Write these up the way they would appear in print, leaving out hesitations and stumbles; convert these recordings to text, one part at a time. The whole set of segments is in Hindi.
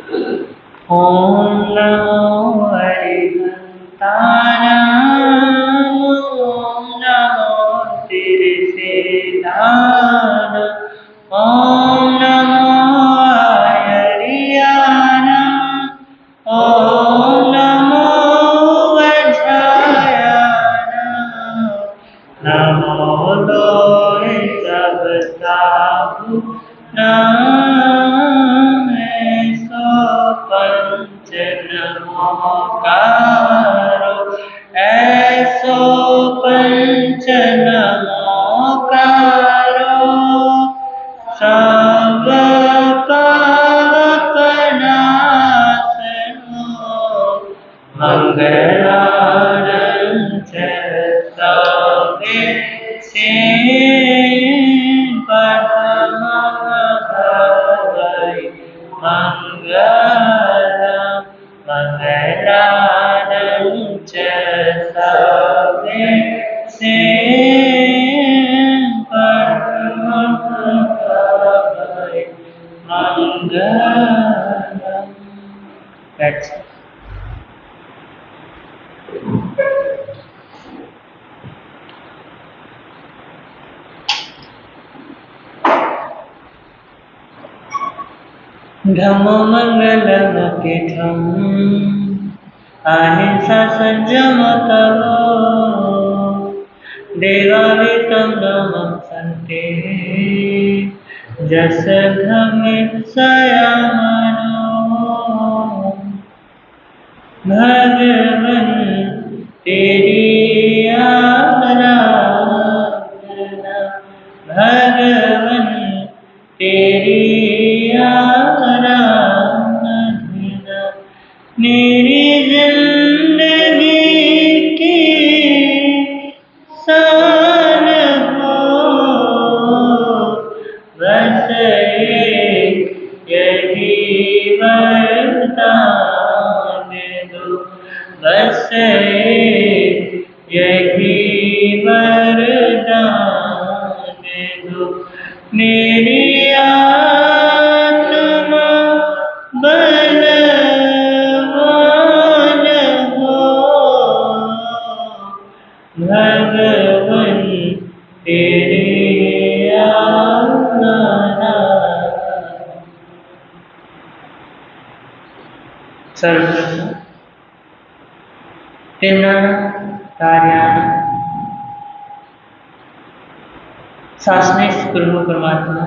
ओम नमो हरिहंताय ओम नमो तिरसेदान ओम नमो हरियाण ओम नमो वज्रायण नमो लोय सब साधु नाम सो पंच नमोकारो ऐसो पंच नमोकारो सब पापनाशनो मंगलारंच सवे से मंगलारंच सवे से मंगलम। That's it. धम्मो मंगलम पीठम अहिंसा संयम तवो देवावितं नमः सन्ते जस धम्मित्सयमनो भगवन् तेरी आराधना भगवन् तेरी आराधना मेरी जिंदगी की शान हो बस एक यही वरदान दो बस एक यही वरदान दो मेरी आत्मा बलवान हो भगवन् तेरी आराधना। सर्वप्रथम तेना कार्याणि शासनेश प्रभु परमात्मा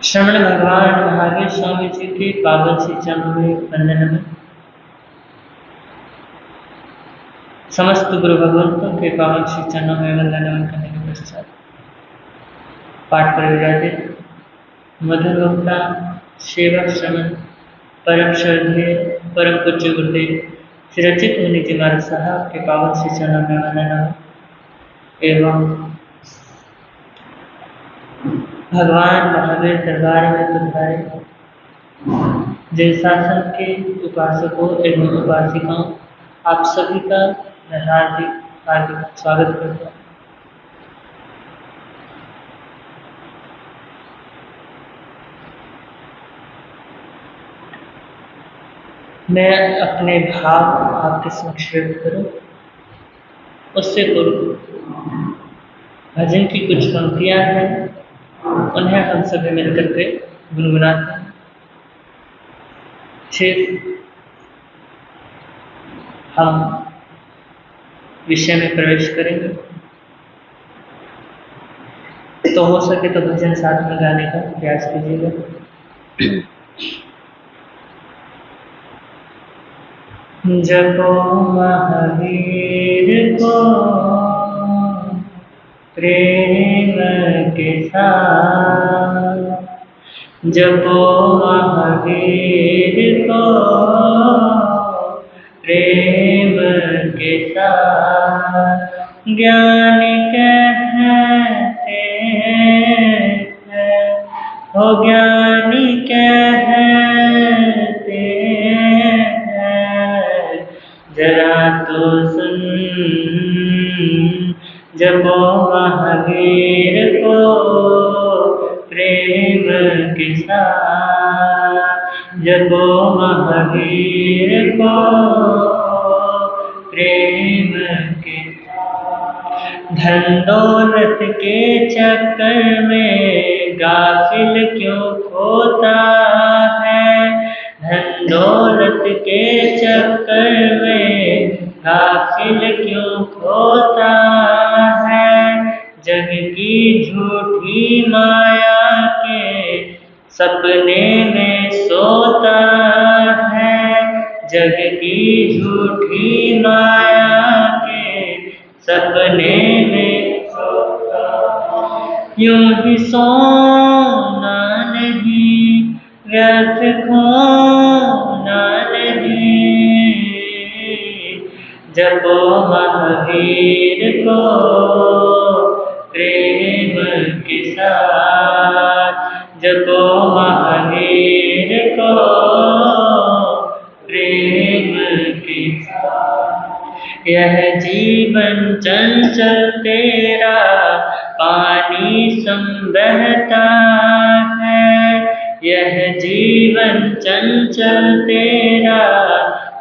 श्रवण भगवान महावीर स्वामी जी के पावन श्री चरणों में वंदन में समस्त गुरु भगवंतों के पावन श्री चरणों में वंदन करने के पश्चात पाठ पर विराजित मधुर वक्ता सेवक श्रवण परम श्रद्धेय परम पूज्य गुरुदेव श्री रचित मुनि जी महाराज साहब के पावन श्री चरणों में वंदन एवं भगवान महावीर दरबार में पधारे जिन शासन के उपासकों एवं उपासिकाओं आप सभी का मैं हार्दिक स्वागत करता हूँ। मैं अपने भाव आपके समक्ष व्यक्त करूं उससे पूर्व भजन की कुछ पंक्तियां हैं उन्हें हम सभी मिलकर के गुनगुनाते हैं। फिर हम विषय में प्रवेश करेंगे। तो हो सके तो भजन साथ में गाने का प्रयास कीजिएगा। जपो महावीर को प्रेम के साथ जपो महावीर को प्रेम के साथ ज्ञान कहते हैं हो ज्ञानी कहते हैं जरा तो सुन जपो महावीर को प्रेम के साथ जपो महावीर को प्रेम के। धन दौलत के चक्कर में गाफिल क्यों खोता है, धन दौलत के चक्कर में गाफिल क्यों खोता है। जग की झूठी माया के सपने में सोता है, जग की झूठी माया के सपने में सोता है। यूं ही सोना नहीं, व्यर्थ खोना नहीं, जपो महावीर को प्रेम के साथ, जपो महावीर को प्रेम के साथ। यह जीवन चंचल तेरा पानी सम बहता है, यह जीवन चंचल तेरा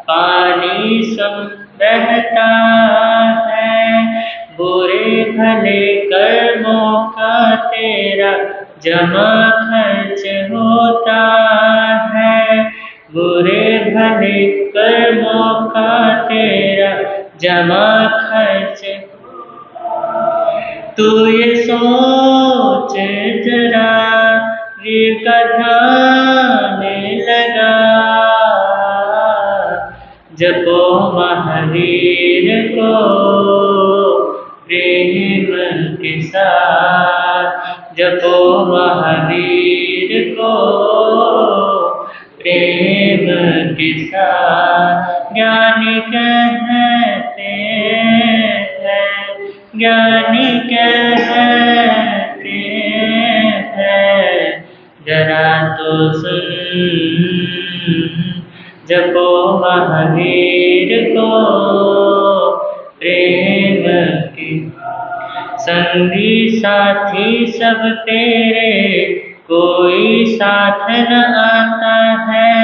पानी सम बहता है। बुरे भले कर्मों का तेरा जमा खर्च होता है, बुरे भले कर्मों का तेरा जमा खर्च। तू ये सोच जरा वीर का ध्यान लगा, जपो महावीर को प्रेम के साथ, जपो महावीर को प्रेम के साथ। ज्ञानी कहते हैं, ज्ञानी कहते हैं, जरा तो सुन, जपो महावीर को प्रेम की। संगी साथी सब तेरे कोई साथ न आता है,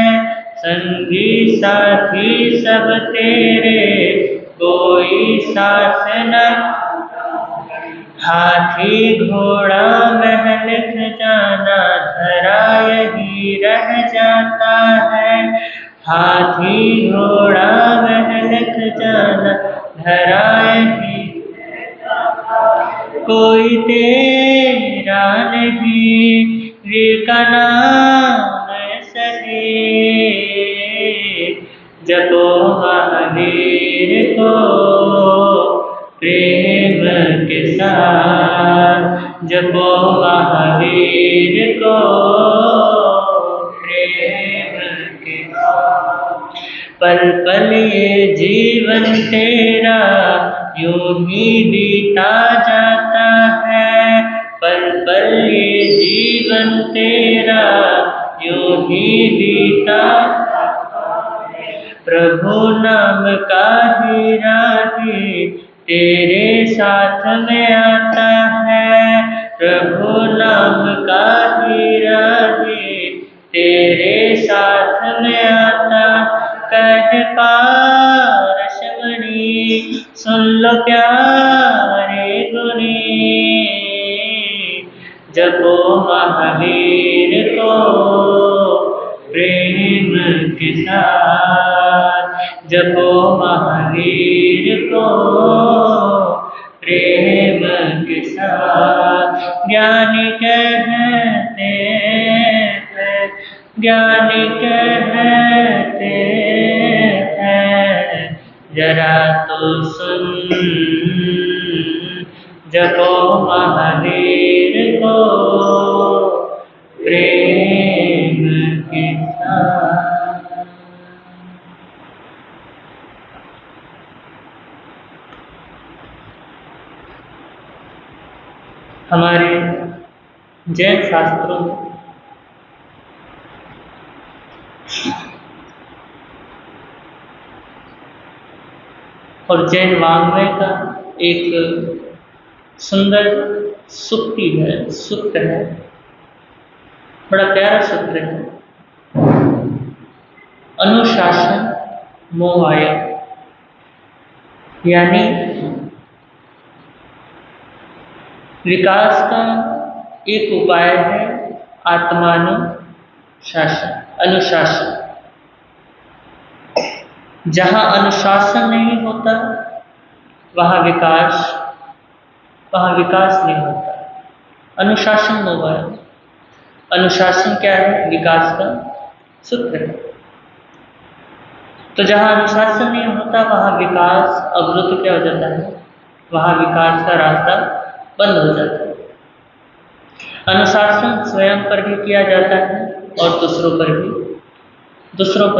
संगी साथी सब तेरे कोई साथ न। हाथी घोड़ा महल खजाना धरा यही रह जाता है, हाथी घोड़ा महल खजाना धरा यही। कोई तेरा नहीं वीर का नाम सही, जपो महावीर को प्रेम के साथ, जपो महावीर को प्रेम के साथ। पल पल ये जीवन तेरा यूं ही बीता जाता है, पल पल ये जीवन तेरा यूं ही बीता। प्रभु नाम का हीरा ही तेरे साथ में आता है, प्रभु नाम का हीरा ही तेरे साथ में आता। कह पारसमणि सुन लो प्यारे गुणी, जपो महावीर को प्रेम के साथ, जपो महावीर को प्रेम के साथ। ज्ञानी कहते हैं, ज्ञानी कहते हैं, जरा तो सुन, जपो महावीर को प्रेम के साथ। हमारे जैन शास्त्रों में और जैन वाङ्मय का एक सुंदर सूक्ति है, सूत्र है, बड़ा प्यारा सूत्र है। अनुशासन मोवाया, यानी विकास का एक उपाय है आत्मानुशासन, अनुशासन। जहाँ अनुशासन नहीं होता वहाँ विकास नहीं होता। अनुशासन मोबाइल, अनुशासन क्या है? विकास का सूत्र है। तो जहाँ अनुशासन नहीं होता वहाँ विकास अवरुद्ध क्या हो जाता है? वहाँ विकास का रास्ता बंद हो जाता है। अनुशासन स्वयं पर भी किया जाता है और दूसरों पर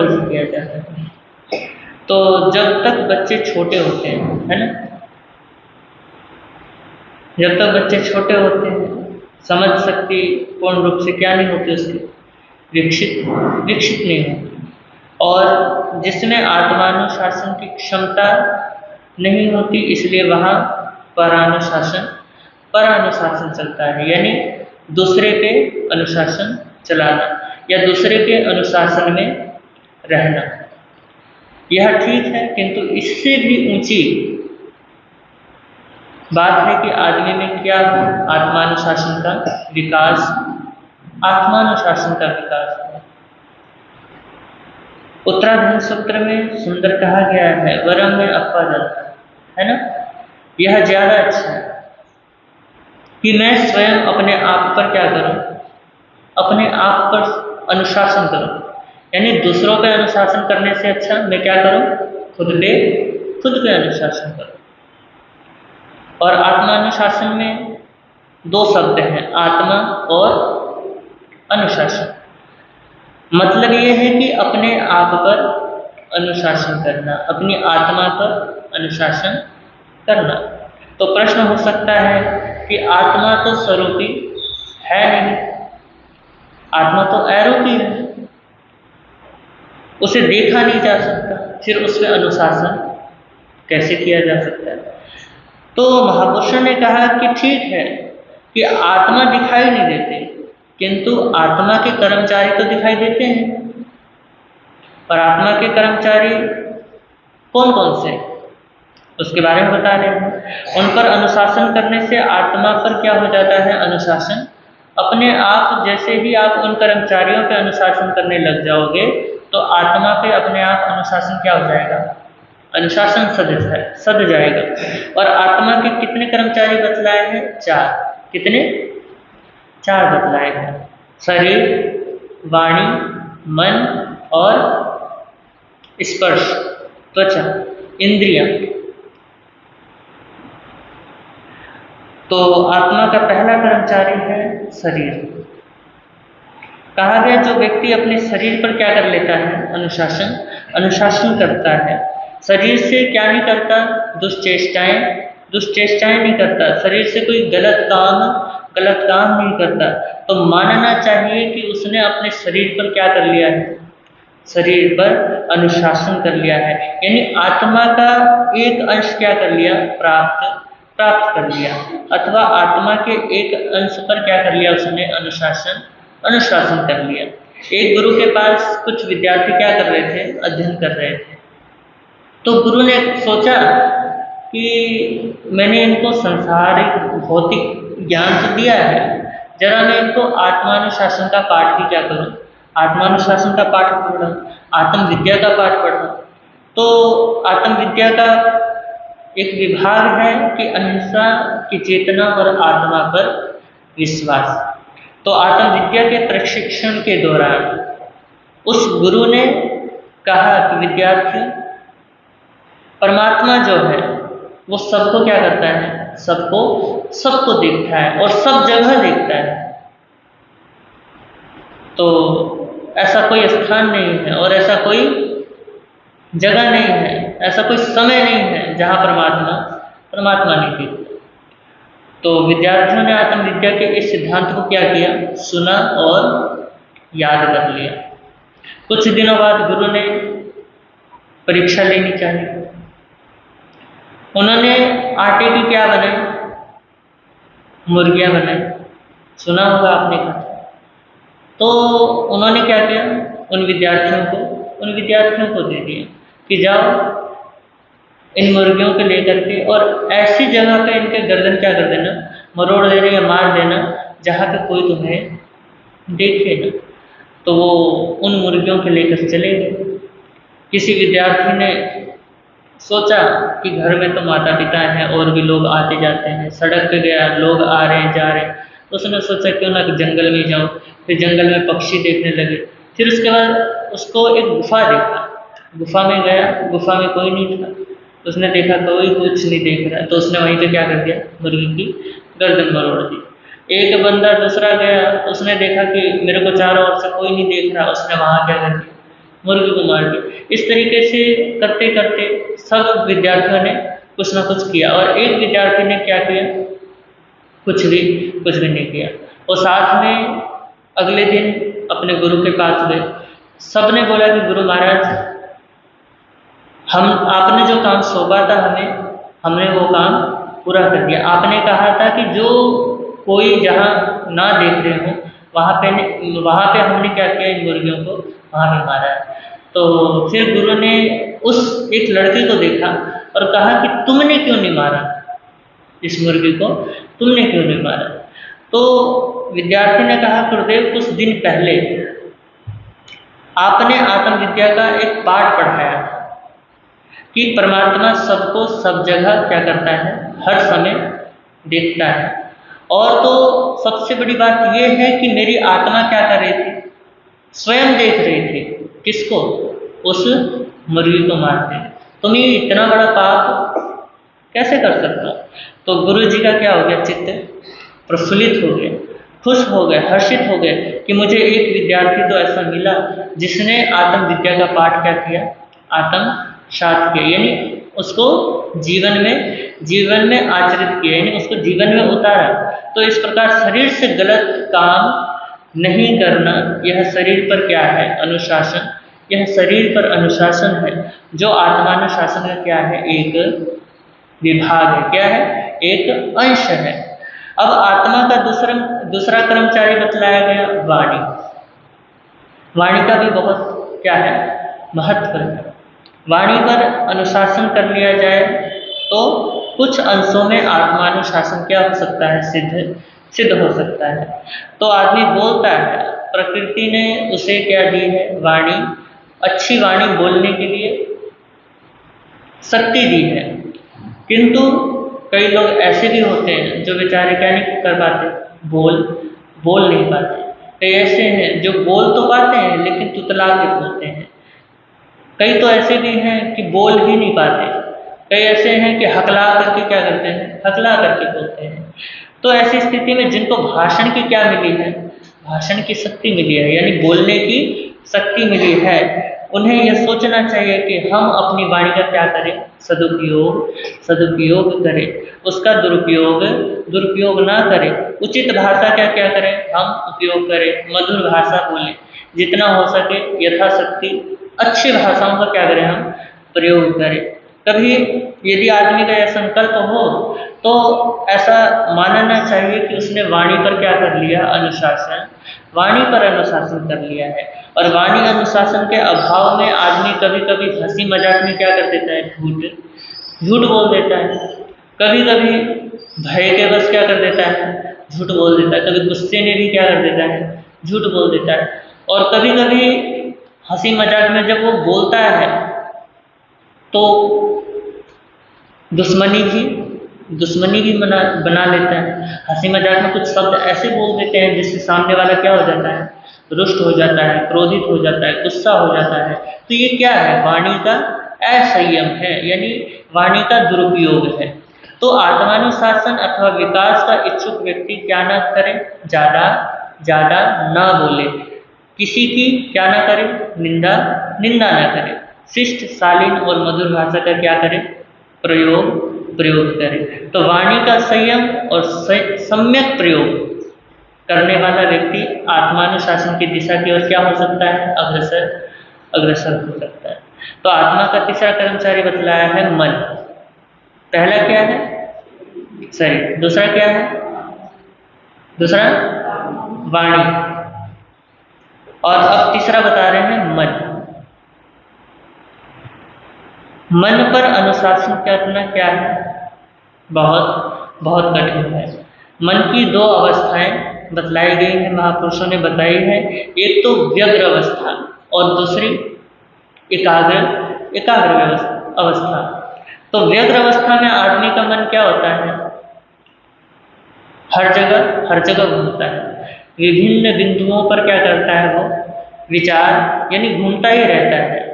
भी किया जाता है। तो जब तक बच्चे छोटे होते हैं, है ना, जब तक बच्चे छोटे होते हैं, समझ शक्ति पूर्ण रूप से क्या नहीं होती उसकी, विकसित नहीं होती। और जिसमें आत्मानुशासन की क्षमता नहीं होती, इसलिए वहाँ परानुशासन चलता है, यानी दूसरे के अनुशासन चलाना या दूसरे के अनुशासन में रहना। यह ठीक है, किंतु इससे भी ऊंची बात है कि आदमी में क्या हो? आत्मानुशासन का विकास हो। उत्तराधर्म सूत्र में सुंदर कहा गया है, वरम में अपा जाता है ना। यह ज्यादा अच्छा है कि मैं स्वयं अपने आप पर क्या करूं? अपने आप पर अनुशासन करूं। यानी दूसरों पे अनुशासन करने से अच्छा मैं क्या करूं? खुद पे अनुशासन करूं। और आत्मानुशासन में दो शब्द हैं, आत्मा और अनुशासन। मतलब ये है कि अपने आप पर अनुशासन करना, अपनी आत्मा पर अनुशासन करना। तो प्रश्न हो सकता है कि आत्मा तो स्वरूपी है नहीं, आत्मा तो अरूपी है, उसे देखा नहीं जा सकता, फिर उसमें अनुशासन कैसे किया जा सकता है? तो महापुरुषों ने कहा कि ठीक है कि आत्मा दिखाई नहीं देते, किंतु आत्मा के कर्मचारी तो दिखाई देते हैं। और आत्मा के कर्मचारी कौन कौन से, उसके बारे में बता रहे हैं। उन पर अनुशासन करने से आत्मा पर क्या हो जाता है? अनुशासन। अपने आप जैसे ही आप उन कर्मचारियों पे अनुशासन करने लग जाओगे तो आत्मा पे अपने आप अनुशासन क्या हो जाएगा? अनुशासन सद जाएगा। और आत्मा के कितने कर्मचारी बतलाए हैं? 4। कितने? 4 बतलाए हैं, शरीर, वाणी, मन और स्पर्श, त्वचा, इंद्रियां। तो आत्मा का पहला कर्मचारी है शरीर। कहा गया जो व्यक्ति अपने शरीर पर क्या कर लेता है? अनुशासन करता है। शरीर से क्या नहीं करता? दुष्चेष्टाएं नहीं करता। शरीर से कोई गलत काम नहीं करता। तो मानना चाहिए कि उसने अपने शरीर पर क्या कर लिया है? शरीर पर अनुशासन कर लिया है। यानी आत्मा का एक अंश क्या कर लिया? प्राप्त कर लिया। अथवा आत्मा के एक अंश पर क्या कर लिया उसने? अनुशासन कर लिया। एक गुरु के पास कुछ विद्यार्थी क्या कर रहे थे? अध्ययन कर रहे थे। तो गुरु ने सोचा कि मैंने इनको संसारिक भौतिक ज्ञान तो दिया है, जरा मैं इनको आत्मानुशासन का पाठ भी क्या करूं? आत्मानुशासन का पाठ पढ़ा, आत्मविद्या का पाठ पढ़ा। तो आत्मविद्या का एक विभाग है कि अहिंसा की चेतना और आत्मा पर विश्वास। तो आत्मविद्या के प्रशिक्षण के दौरान उस गुरु ने कहा कि विद्यार्थी, परमात्मा जो है वो सबको क्या करता है? सबको देखता है और सब जगह देखता है। तो ऐसा कोई स्थान नहीं है और ऐसा कोई जगह नहीं है, ऐसा कोई समय नहीं है जहाँ परमात्मा नहीं दिखता। तो विद्यार्थियों ने आत्मविद्या के इस सिद्धांत को क्या किया? सुना और याद कर लिया। कुछ दिनों बाद गुरु ने परीक्षा लेनी चाहिए। उन्होंने आटे की क्या बनाई? मुर्गियां बनाई। सुना होगा आपने कहा। तो उन्होंने क्या किया? उन विद्यार्थियों को उन विद्यार्थियों को दे दिए कि जाओ इन मुर्गियों को लेकर के और ऐसी जगह पे इनके गर्दन क्या कर देना, मरोड़ देना या मार देना जहाँ पे कोई तुम्हें देखे ना। तो वो उन मुर्गियों के लेकर चले गए। किसी विद्यार्थी ने सोचा कि घर में तो माता पिता हैं और भी लोग आते जाते हैं, सड़क पे गया, लोग आ रहे हैं जा रहे हैं, तो उसने सोचा क्यों ना कि जंगल में जाओ। फिर जंगल में पक्षी देखने लगे। फिर उसके बाद उसको एक गुफा देखा, गुफा में गया, गुफा में कोई नहीं था। उसने देखा कोई कुछ नहीं देख रहा, तो उसने वहीं पे क्या कर दिया, मुर्गी की गर्दन मरोड़ दी। एक बंदा दूसरा गया, उसने देखा कि मेरे को चारों ओर से कोई नहीं देख रहा, उसने वहाँ क्या कर दिया, मुर्गी को मार दिया। इस तरीके से करते करते सब विद्यार्थियों ने कुछ ना कुछ किया और एक विद्यार्थी ने क्या किया, कुछ भी नहीं किया। और साथ में अगले दिन अपने गुरु के पास गए। सबने बोला कि गुरु महाराज, हम आपने जो काम सौंपा था हमें, हमने वो काम पूरा कर दिया। आपने कहा था कि जो कोई जहाँ ना देख रहे हो वहाँ पे हमने क्या किया, इन मुर्गियों को वहाँ पे मारा है। तो फिर गुरु ने उस एक लड़के को देखा और कहा कि तुमने क्यों नहीं मारा इस मुर्गी को, तुमने क्यों नहीं मारा। तो विद्यार्थी ने कहा, गुरुदेव कुछ दिन पहले आपने आत्मविद्या का एक पाठ पढ़ाया था कि परमात्मा सबको सब जगह क्या करता है, हर समय देखता है। और तो सबसे बड़ी बात यह है कि मेरी आत्मा क्या कर रही थी, स्वयं देख रही थी, किसको, उस मुर्गी को मारते। तुम ये इतना बड़ा पाप कैसे कर सकता। तो गुरु जी का क्या हो गया, चित्त प्रफुल्लित हो गया, खुश हो गए, हर्षित हो गए कि मुझे एक विद्यार्थी तो ऐसा मिला जिसने आत्म विद्या का पाठ क्या किया, आत्मसात किया, यानी उसको जीवन में आचरित किया, यानी उसको जीवन में उतारा। तो इस प्रकार शरीर से गलत काम नहीं करना, यह शरीर पर क्या है, अनुशासन, यह शरीर पर अनुशासन है, जो आत्मानुशासन का क्या है, एक विभाग है, क्या है, एक अंश है। अब आत्मा का दूसरा कर्मचारी बतलाया गया, वाणी। वाणी का भी बहुत क्या है, महत्व है। वाणी पर अनुशासन कर लिया जाए तो कुछ अंशों में आत्मानुशासन क्या हो सकता है, सिद्ध हो सकता है। तो आदमी बोलता है, प्रकृति ने उसे क्या दी है, वाणी, अच्छी वाणी बोलने के लिए शक्ति दी है। किंतु कई लोग ऐसे भी होते हैं जो बेचारे क्या नहीं कर पाते, बोल नहीं पाते। कई ऐसे हैं जो बोल तो पाते हैं लेकिन तुतला के बोलते हैं। कई तो ऐसे भी हैं कि बोल ही नहीं पाते। कई ऐसे हैं कि हकला करके क्या करते हैं, हकला करके बोलते हैं। तो ऐसी स्थिति में जिनको भाषण की क्या मिली है, भाषण की शक्ति मिली है, यानी बोलने की शक्ति मिली है, उन्हें यह सोचना चाहिए कि हम अपनी वाणी का क्या करें, सदुपयोग करें, उसका दुरुपयोग ना करें। उचित भाषा का क्या करें, हम उपयोग करें, मधुर भाषा बोलें, जितना हो सके यथाशक्ति अच्छी भाषाओं का क्या करें, हम प्रयोग करें। कभी यदि आदमी का यह संकल्प हो तो ऐसा मानना चाहिए कि उसने वाणी पर क्या कर लिया, अनुशासन, वाणी पर अनुशासन कर लिया है। और वाणी अनुशासन के अभाव में आदमी कभी कभी हंसी मजाक में क्या कर देता है, झूठ बोल देता है। कभी कभी भय के बस क्या कर देता है, झूठ बोल देता है। कभी गुस्से में भी क्या कर देता है, झूठ बोल देता है। और कभी कभी हंसी मजाक में जब वो बोलता है तो दुश्मनी भी बना लेता है। हंसी मजाक में कुछ शब्द ऐसे बोल देते हैं जिससे सामने वाला क्या हो जाता है, रुष्ट हो जाता है, क्रोधित हो जाता है, गुस्सा हो जाता है। तो ये क्या है, वाणी का असंयम है, यानी वाणी का दुरुपयोग है। तो आत्मानुशासन अथवा विकास का इच्छुक व्यक्ति क्या ना करे, ज्यादा ना बोले, किसी की क्या ना करे, निंदा ना करे, शिष्ट, शालीन और मधुर भाषा का क्या करे, प्रयोग करें। तो वाणी का संयम और सम्यक प्रयोग करने वाला व्यक्ति आत्मानुशासन की दिशा की ओर क्या हो सकता है, अग्रसर हो सकता है। तो आत्मा का तीसरा कर्मचारी बतलाया है मन। पहला क्या है, शरीर। दूसरा क्या है, दूसरा वाणी। और अब तीसरा बता रहे हैं मन। मन पर अनुशासन करना क्या है? बहुत बहुत कठिन है। मन की दो अवस्थाएं बतलाई गई हैं, महापुरुषों ने बताई है। एक तो व्यग्र अवस्था और दूसरी एकाग्र एकाग्र अवस्था। तो व्यग्र अवस्था में आदमी का मन क्या होता है? हर जगह घूमता है, विभिन्न बिंदुओं पर क्या करता है वो? विचार, यानी घूमता ही रहता है।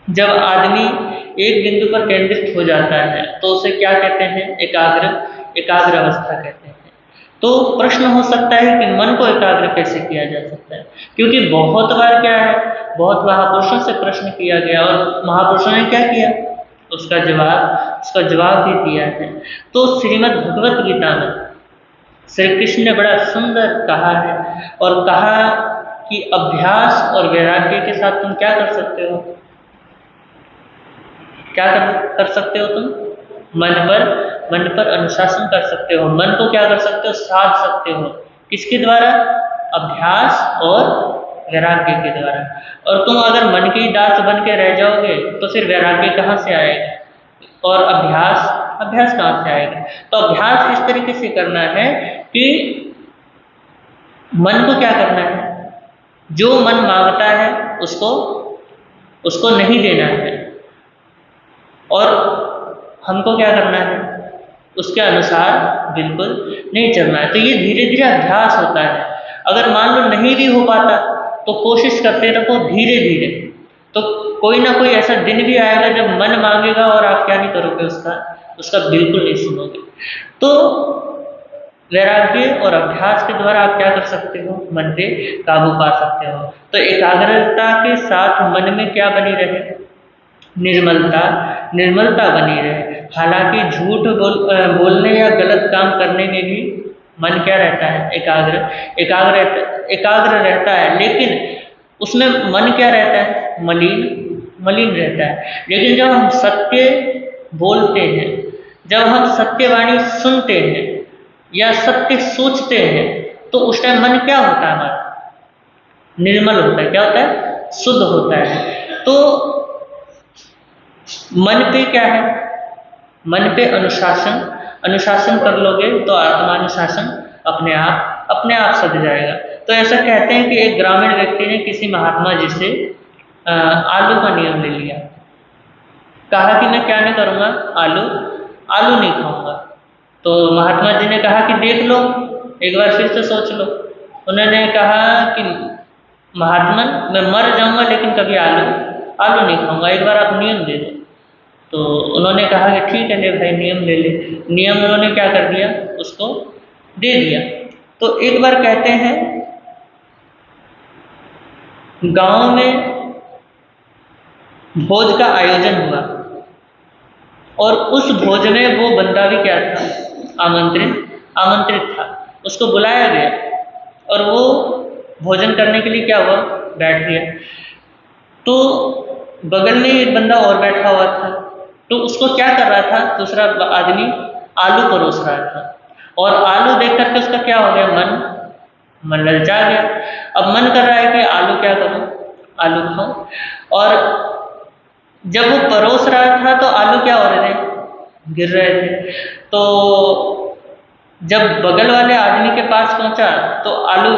जब आदमी एक बिंदु पर केंद्रित हो जाता है तो उसे क्या कहते हैं? एकाग्र अवस्था कहते हैं। तो प्रश्न हो सकता है कि मन को एकाग्र कैसे किया जा सकता है? क्योंकि बहुत बार क्या है, बहुत महापुरुषों से प्रश्न किया गया और महापुरुषों ने क्या किया? उसका जवाब भी दिया है। तो श्रीमद् भगवत गीता में श्री कृष्ण ने बड़ा सुंदर कहा है और कहा कि अभ्यास और वैराग्य के साथ तुम क्या कर सकते हो? क्या कर सकते हो तुम? मन पर अनुशासन कर सकते हो। मन को क्या कर सकते हो? साध सकते हो। किसके द्वारा? अभ्यास और वैराग्य के द्वारा। और तुम अगर मन के ही दास बन के रह जाओगे तो फिर वैराग्य कहाँ से आएगा? और अभ्यास कहाँ से आएगा? तो अभ्यास इस तरीके से करना है कि मन को क्या करना है? जो मन मांगता है उसको नहीं देना है, और हमको क्या करना है? उसके अनुसार बिल्कुल नहीं चलना है। तो ये धीरे धीरे अभ्यास होता है। अगर मान लो नहीं भी हो पाता तो कोशिश करते रहो धीरे धीरे, तो कोई ना कोई ऐसा दिन भी आएगा जब मन मांगेगा और आप क्या नहीं करोगे? उसका बिल्कुल नहीं सुनोगे। तो वैराग्य और अभ्यास के द्वारा आप क्या कर सकते हो? मन पे काबू पा सकते हो। तो एकाग्रता के साथ मन में क्या बनी रहे? निर्मलता बनी रहे। हालांकि झूठ बोलने या गलत काम करने में भी मन क्या रहता है? एकाग्र रहता है, लेकिन उसमें मन क्या रहता है? मलिन रहता है। लेकिन जब हम सत्य बोलते हैं, जब हम सत्यवाणी सुनते हैं या सत्य सोचते हैं, तो उस टाइम मन क्या होता है? हमारा निर्मल होता है। क्या होता है? शुद्ध होता है। तो मन पे क्या है? मन पे अनुशासन कर लोगे तो आत्मानुशासन अपने आप सध जाएगा। तो ऐसा कहते हैं कि एक ग्रामीण व्यक्ति ने किसी महात्मा जी से आलू का नियम ले लिया। कहा कि मैं क्या नहीं करूँगा? आलू नहीं खाऊंगा। तो महात्मा जी ने कहा कि देख लो, एक बार फिर से सोच लो। उन्होंने कहा कि महात्मन, मैं मर जाऊंगा लेकिन कभी आलू नहीं खाऊंगा, एक बार आप नियम दे दो। तो उन्होंने कहा कि ठीक है ले भाई, नियम ले ले। नियम उन्होंने क्या कर दिया? उसको दे दिया। तो एक बार कहते हैं गांव में भोज का आयोजन हुआ और उस भोज में वो बंदा भी क्या था? आमंत्रित था। उसको बुलाया गया और वो भोजन करने के लिए क्या हुआ? बैठ गया। तो बगल में एक बंदा और बैठा हुआ था, तो उसको क्या कर रहा था? दूसरा आदमी आलू परोस रहा था, और आलू देख करके उसका क्या हो गया? मन ललचा गया। अब मन कर रहा है कि आलू क्या करूं? आलू खाऊं। और जब वो परोस रहा था तो आलू क्या हो रहे थे? गिर रहे थे। तो जब बगल वाले आदमी के पास पहुंचा तो आलू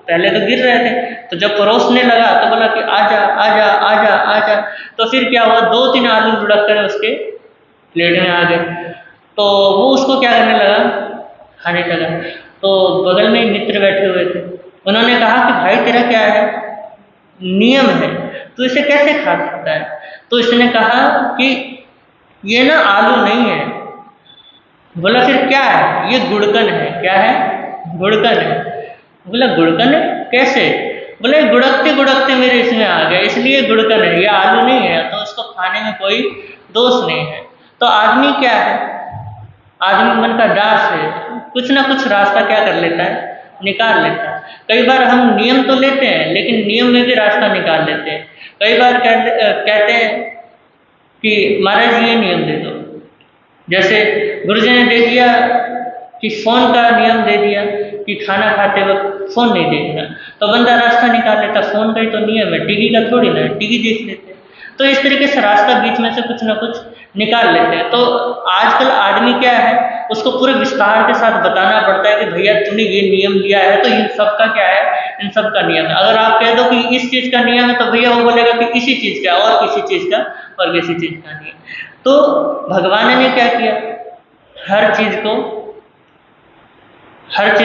पहले तो गिर रहे थे, तो जब परोसने लगा तो बोला कि आजा आजा आजा आजा। तो फिर क्या हुआ? 2-3 आलू लुढ़क कर उसके प्लेट में आ गए। तो वो उसको क्या करने लगा? खाने लगा। तो बगल में मित्र बैठे हुए थे, उन्होंने कहा कि भाई तेरा क्या है? नियम है, तो इसे कैसे खा सकता है? तो इसने कहा कि ये ना आलू नहीं है। बोला फिर क्या है? ये गुड़कन है। क्या है? गुड़कन है। बोला गुड़कन है? कैसे? बोले गुड़कते गुड़कते मेरे इसमें आ गया, इसलिए गुड़कन है, ये आलू नहीं है। तो इसको खाने में कोई दोष नहीं है। तो आदमी क्या है? आदमी मन का दास है, कुछ ना कुछ रास्ता क्या कर लेता है? निकाल लेता है। कई बार हम नियम तो लेते हैं लेकिन नियम में भी रास्ता निकाल लेते हैं। कई बार कहते हैं कि महाराज ये नियम दे दो। जैसे गुरुजी ने दे दिया कि फोन का नियम दे दिया कि खाना खाते वक्त फोन नहीं देखना, तो बंदा रास्ता निकाल लेता। फोन का ही तो नियम है, टीवी का थोड़ी ना है, टीवी देख लेते हैं। तो इस तरीके से रास्ता बीच में से कुछ ना कुछ निकाल लेते हैं। तो आजकल आदमी क्या है, उसको पूरे विस्तार के साथ बताना पड़ता है कि भैया तूने ये नियम लिया है तो इन सब का क्या है, इन सब का नियम है। अगर आप कह दो कि इस चीज का नियम है तो भैया वो बोलेगा कि इसी चीज का और किसी चीज का और किसी चीज का नहीं। तो भगवान ने क्या किया, हर चीज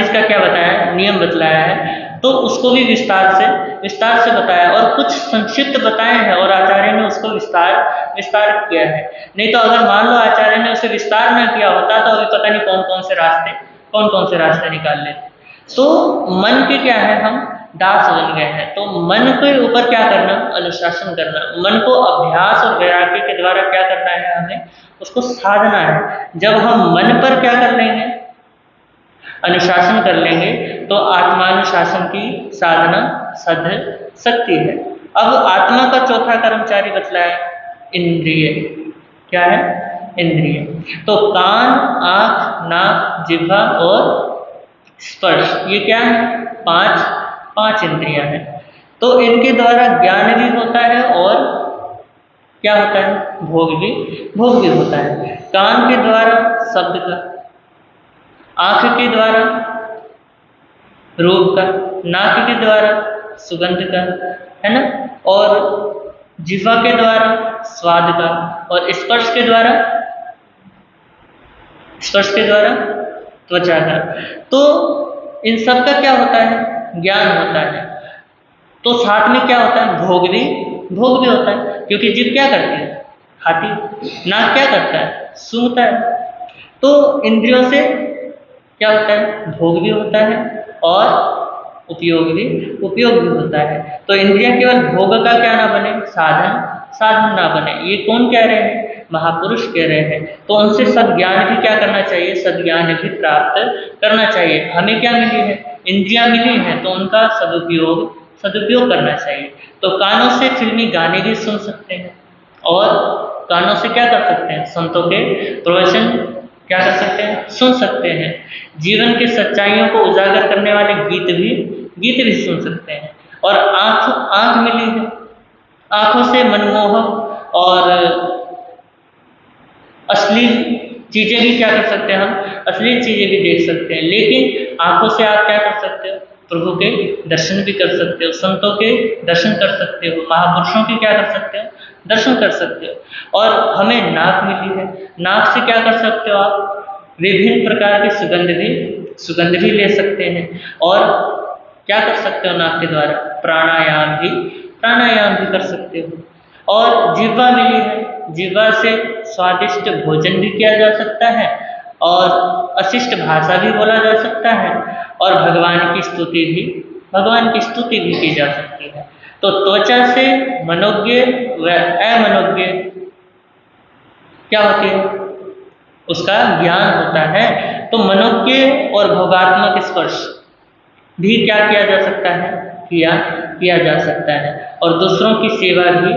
का क्या बताया, नियम बतलाया है। तो उसको भी विस्तार से बताया और कुछ संक्षिप्त बताए हैं और आचार्य ने उसको विस्तार किया है। नहीं तो अगर मान लो आचार्य ने उसे विस्तार ना किया होता तो अभी पता नहीं कौन कौन से रास्ते निकाल लेते। तो मन के क्या है, हम दास बन गए हैं। तो मन के ऊपर क्या करना, अनुशासन करना। मन को अभ्यास और वैराग्य के द्वारा क्या करना है, हमें उसको साधना है। जब हम मन पर क्या कर लेंगे, अनुशासन कर लेंगे, तो आत्मानुशासन की साधना सिद्ध सकती है। अब आत्मा का चौथा कर्मचारी बतलाया इंद्रिय। क्या है, इंद्रिय। तो कान, आँख, नाक, जिह्वा और स्पर्श, ये क्या है, पांच इंद्रियां हैं। तो इनके द्वारा ज्ञान भी होता है और क्या होता है, भोग भी होता है। कान के द्वारा शब्द का, आंख के द्वारा रूप का, नाक के द्वारा सुगंध का, है ना, और जिह्वा के द्वारा स्वाद का, और स्पर्श के द्वारा त्वचा का। तो इन सब का क्या होता है, ज्ञान होता है। तो साथ में क्या होता है, भोग भी होता है। क्योंकि जीभ क्या करती है, खाती। नाक क्या करता है, सूंघता है। तो इंद्रियों से क्या होता है, भोग भी होता है और उपयोग भी होता है। तो इंद्रियां केवल भोग का क्या ना बने, साधन ना बने। ये कौन कह रहे हैं, महापुरुष कह रहे हैं। तो उनसे सद्ज्ञान भी क्या करना चाहिए, सद्ज्ञान भी प्राप्त करना चाहिए। हमें क्या मिली है, इंद्रियां मिली हैं, तो उनका सदुपयोग करना चाहिए। तो कानों से फिल्मी गाने भी सुन सकते हैं और कानों से क्या कर सकते हैं, संतों के प्रवचन क्या कर सकते हैं, सुन सकते हैं। जीवन की सच्चाइयों को उजागर करने वाले गीत भी सुन सकते हैं। और आंख मिली है, आंखों से मनमोहक और अश्लील चीजें भी क्या कर सकते हैं, हम अश्लील चीजें भी देख सकते हैं। लेकिन आंखों से आप क्या कर सकते हो, प्रभु के दर्शन भी कर सकते हो, संतों के दर्शन कर सकते हो, महापुरुषों के क्या कर सकते हो, दर्शन कर सकते हो। और हमें नाक मिली है, नाक से क्या कर सकते हो आप, विभिन्न प्रकार के सुगंध भी ले सकते हैं। और क्या कर सकते हो, नाक के द्वारा प्राणायाम भी कर सकते हो। और जिह्वा मिली है, जिह्वा से स्वादिष्ट भोजन भी किया जा सकता है और अशिष्ट भाषा भी बोला जा सकता है और भगवान की स्तुति भी की जा सकती है। तो त्वचा से मनोज्ञ व अमनोज्ञ क्या होती है, उसका ज्ञान होता है। तो मनोज्ञ और भोगात्मक स्पर्श भी क्या किया जा सकता है, किया जा सकता है। और दूसरों की सेवा भी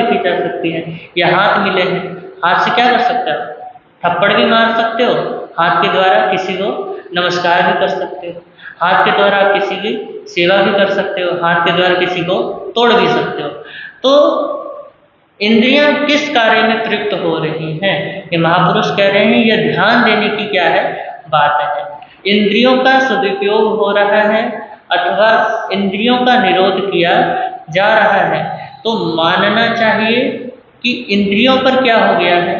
की जा सकती है। या हाथ मिले हैं, हाथ से क्या कर सकते हो, थप्पड़ भी मार सकते हो, हाथ के द्वारा किसी को नमस्कार भी कर सकते हो, हाथ के द्वारा किसी की सेवा भी कर सकते हो, हाथ के द्वारा किसी को तोड़ भी सकते हो। तो इंद्रियां किस कार्य में प्रयुक्त हो रही हैं, ये महापुरुष कह रहे हैं, यह ध्यान देने की क्या है, बात है। इंद्रियों का सदुपयोग हो रहा है अथवा इंद्रियों का निरोध किया जा रहा है, तो मानना चाहिए कि इंद्रियों पर क्या हो गया है,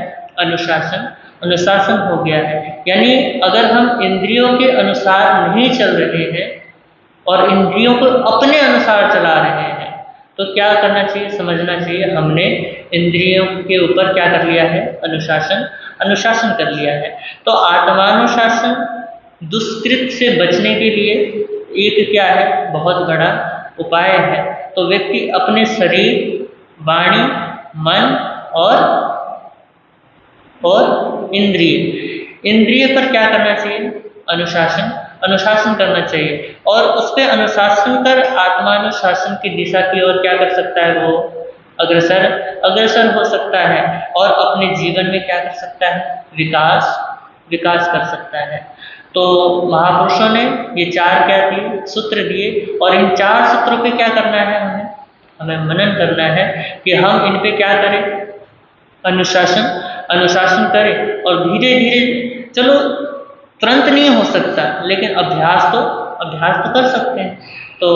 अनुशासन हो गया है। यानी अगर हम इंद्रियों के अनुसार नहीं चल रहे हैं और इंद्रियों को अपने अनुसार चला रहे हैं, तो क्या करना चाहिए, समझना चाहिए हमने इंद्रियों के ऊपर क्या कर लिया है, अनुशासन कर लिया है। तो आत्मानुशासन दुष्कृत से बचने के लिए एक क्या है, बहुत बड़ा उपाय है। तो व्यक्ति अपने शरीर, वाणी, मन और इंद्रिय पर क्या करना चाहिए, अनुशासन करना चाहिए। और उस पर अनुशासन कर आत्मानुशासन की दिशा की ओर क्या कर सकता है, वो अग्रसर हो सकता है और अपने जीवन में क्या कर सकता है, विकास कर सकता है। तो महापुरुषों ने ये 4 क्या दिए, सूत्र दिए, और इन 4 सूत्रों पे क्या करना है हमें, हमें मनन करना है कि हम इन पे क्या करें, अनुशासन करें। और धीरे धीरे, चलो तुरंत नहीं हो सकता, लेकिन अभ्यास तो कर सकते हैं। तो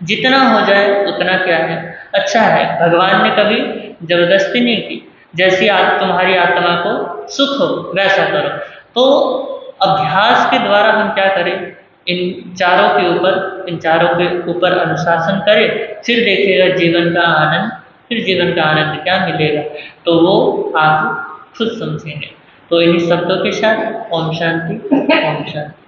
जितना हो जाए उतना क्या है, अच्छा है। भगवान ने कभी जबरदस्ती नहीं की, जैसी तुम्हारी आत्मा को सुख हो वैसा करो। तो अभ्यास के द्वारा हम क्या करें, इन चारों के ऊपर अनुशासन करें, फिर देखिएगा जीवन का आनंद, फिर जीवन का आनंद क्या मिलेगा, तो वो आप खुद समझेंगे। तो इन्हीं शब्दों के साथ ओम शांति, ओम शांति।